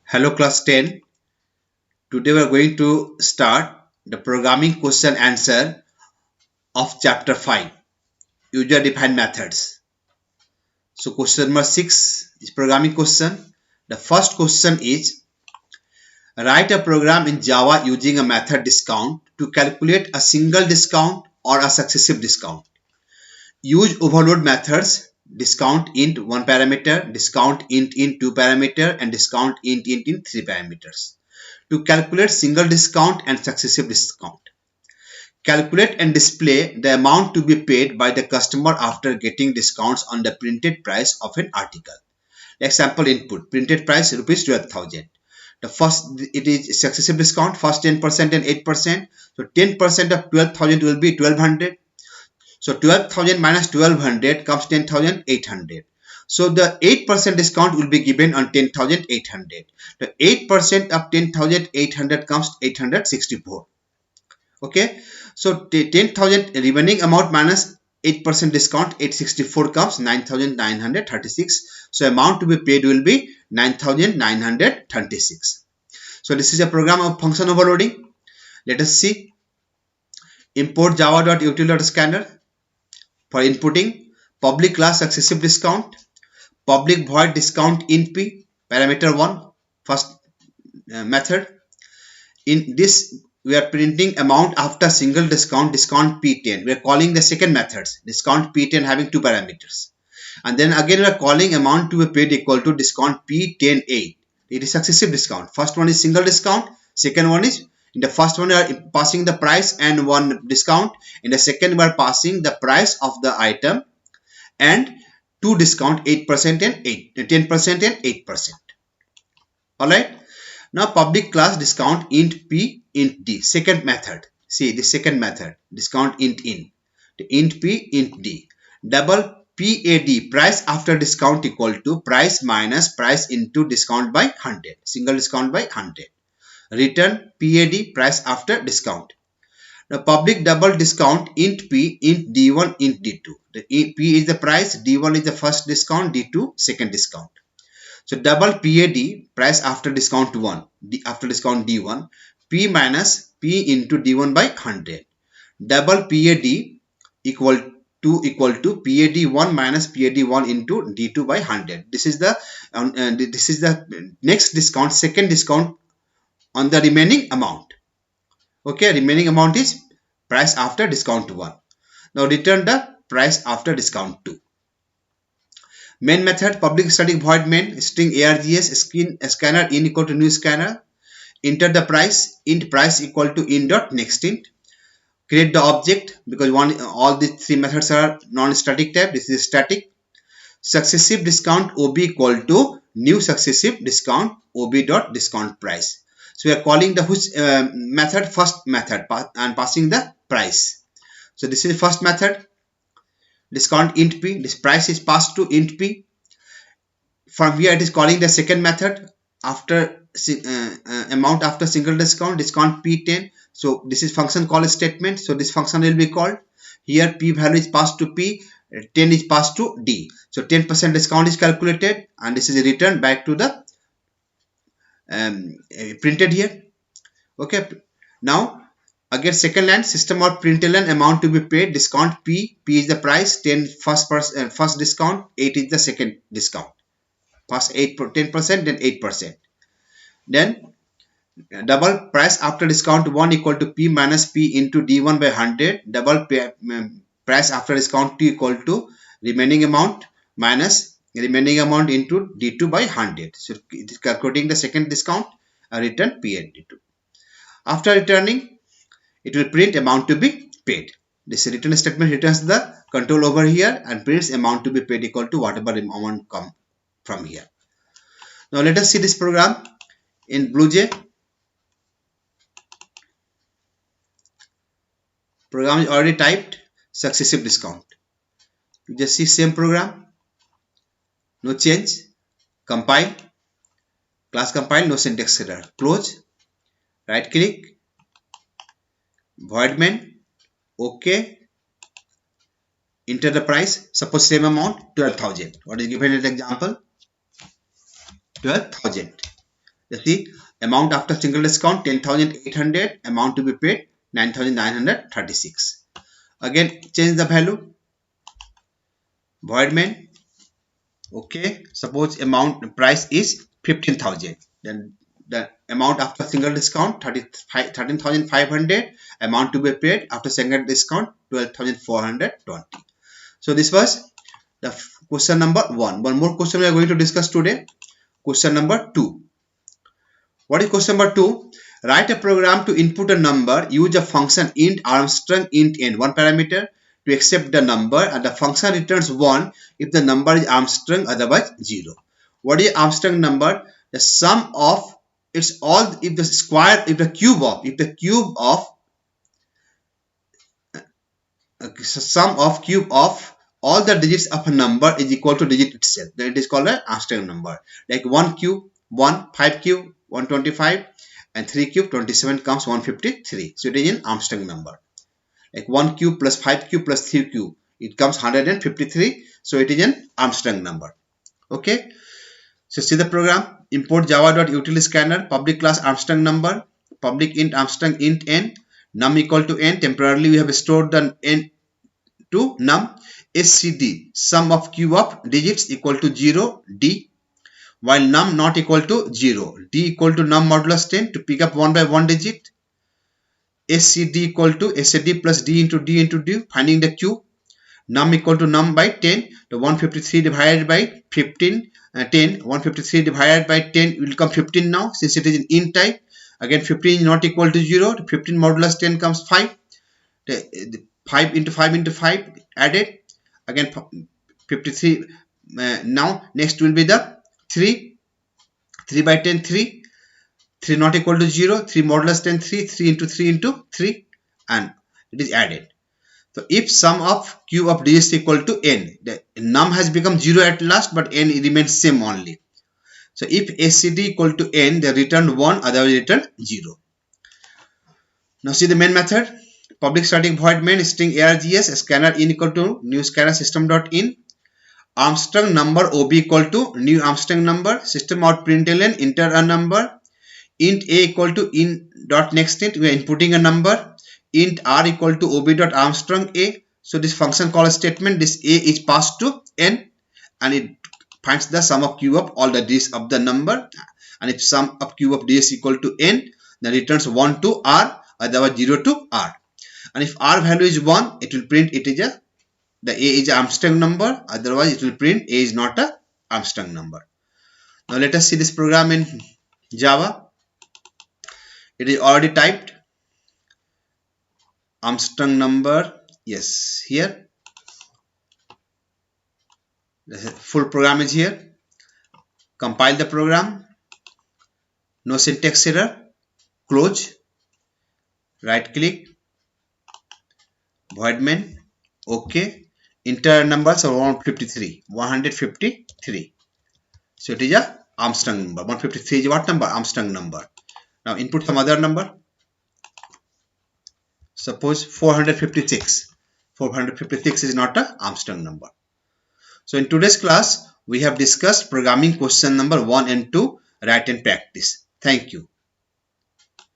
Hello class 10. Today we are going to start the programming question answer of chapter 5, user defined methods. So question number 6 is programming question. The first question is, write a program in Java using a method discount to calculate a single discount or a successive discount. Use overload methods discount int 1 parameter, discount int 2 parameter and discount int 3 parameters to calculate single discount and successive discount. Calculate and display the amount to be paid by the customer after getting discounts on the printed price of an article. Example input, printed price rupees 12,000. The first, it is successive discount, first 10% and 8%. So 10% of 12,000 will be 1,200. So 12,000 minus 1,200 comes 10,800. So the 8% discount will be given on 10,800. The 8% of 10,800 comes 864. Okay. So 10,000 remaining amount minus 8% discount 864 comes 9,936. So amount to be paid will be 9,936. So this is a program of function overloading. Let us see. Import java.util.scanner for inputting public class successive discount, public void discount int p, parameter 1, first method. In this we are printing amount after single discount, discount p10. We are calling the second methods, discount p10 having 2 parameters. And then again we are calling amount to be paid equal to discount p10a. It is successive discount. First one is single discount, second one is, in the first one we are passing the price and one discount. In the second we are passing the price of the item and 2 discount, 8% and 10% and 8%. Alright. Now public class discount int p int d, second method. See the second method, discount int in, the int p int d, double PAD, price after discount equal to price minus price into discount by 100, single discount by 100. Return PAD, price after discount. Now public double discount int p int d1 int d2. The p is the price, d1 is the first discount, d2 second discount. So double PAD, price after discount 1, after discount d1, p minus p into d1 by 100. Double PAD equal to PAD1 minus PAD1 into d2 by 100. This is the next discount, second discount on the remaining amount. Okay, remaining amount is price after discount 1. Now return the price after discount 2. Main method, public static void main, string args scanner in equal to new scanner. Enter the price, int price equal to in dot next int. Create the object, because all these three methods are non-static type. This is static. Successive discount ob equal to new successive discount ob dot discount price. So we are calling the method first method and passing the price. So this is first method, discount int p. This price is passed to int p. From here it is calling the second method after amount after single discount, discount p10. So this is function call statement. So this function will be called. Here p value is passed to p, 10 is passed to d. So 10% discount is calculated and this is returned back to the printed here. Okay. Now again second line, system or println amount to be paid, discount p is the price, 10 first discount, 8 is the second discount. Pass 10%, then 8%. Then double price after discount 1 equal to p minus p into d1 by 100. Double price after discount 2 equal to remaining amount minus remaining amount into d2 by 100. So it is calculating the second discount, return p and d2. After returning, it will print amount to be paid. This return statement returns the control over here and prints amount to be paid equal to whatever amount come from here. Now let us see this program in BlueJ. Program is already typed, successive discount. You just see same program, no change. Compile, class compile, no syntax error. Close, right click, void main, OK. Enter the price, suppose same amount, 12,000. What is given in the example? 12,000. You see, amount after single discount 10,800, amount to be paid 9,936. Again, change the value, void main. Okay, suppose amount price is 15,000, then the amount after single discount 13,500, amount to be paid after single discount 12,420. So this was the question number 1. One more question we are going to discuss today. Question number 2. What is question number 2? Write a program to input a number. Use a function int Armstrong int n, one parameter, to accept the number, and the function returns 1 if the number is Armstrong, otherwise 0. What is Armstrong number? The sum of it's all if the square if the cube of sum of cube of all the digits of a number is equal to digit itself. Then it is called an Armstrong number. Like 1 cube 1, 5 cube 125, and 3 cube 27 comes 153. So it is an Armstrong number. Like 1 cube plus 5 cube plus 3 cube, it comes 153. So it is an Armstrong number. Okay. So see the program. Import java.utilscanner, public class Armstrong number, public int Armstrong int n, num equal to n. Temporarily we have stored the n to num. SCD, sum of cube of digits, equal to 0, d, while num not equal to 0, d equal to num modulus 10 to pick up 1 by 1 digit. SCD equal to SCD plus d into d, finding the cube. Num equal to num by 10, the 153 divided by 15, 10, 153 divided by 10 will come 15 now, since it is in int type. Again 15 is not equal to 0, 15 modulus 10 comes 5, the 5 into 5 into 5 added, again 53. Now next will be the 3 by 10 3 not equal to 0, 3 modulus 10 3 into 3 into 3, and it is added. So if sum of cube of digits equal to n, the num has become 0 at last, but n remains same only. So if SCD equal to n, they return 1, otherwise return 0. Now see the main method. Public static void main string args scanner in equal to new scanner system.in, Armstrong number ob equal to new Armstrong number, system out println enter a number, int a equal to in dot next int, we are inputting a number, int r equal to ob dot Armstrong a. So this function call statement, this a is passed to n, and it finds the sum of cube of all the digits of the number, and if sum of cube of digits equal to n, then returns 1 to r, otherwise 0 to r. And if r value is 1, it will print it is the a is an Armstrong number, otherwise it will print a is not a Armstrong number. Now let us see this program in Java. It is already typed Armstrong number. Yes, here the full program is here. Compile the program. No syntax error. Close. Right click. Void main. Okay. Enter numbers of 153. So it is a Armstrong number. 153 is what number? Armstrong number. Now input some other number. Suppose 456. 456 is not a Armstrong number. So in today's class, we have discussed programming question number 1 and 2. Write and practice. Thank you.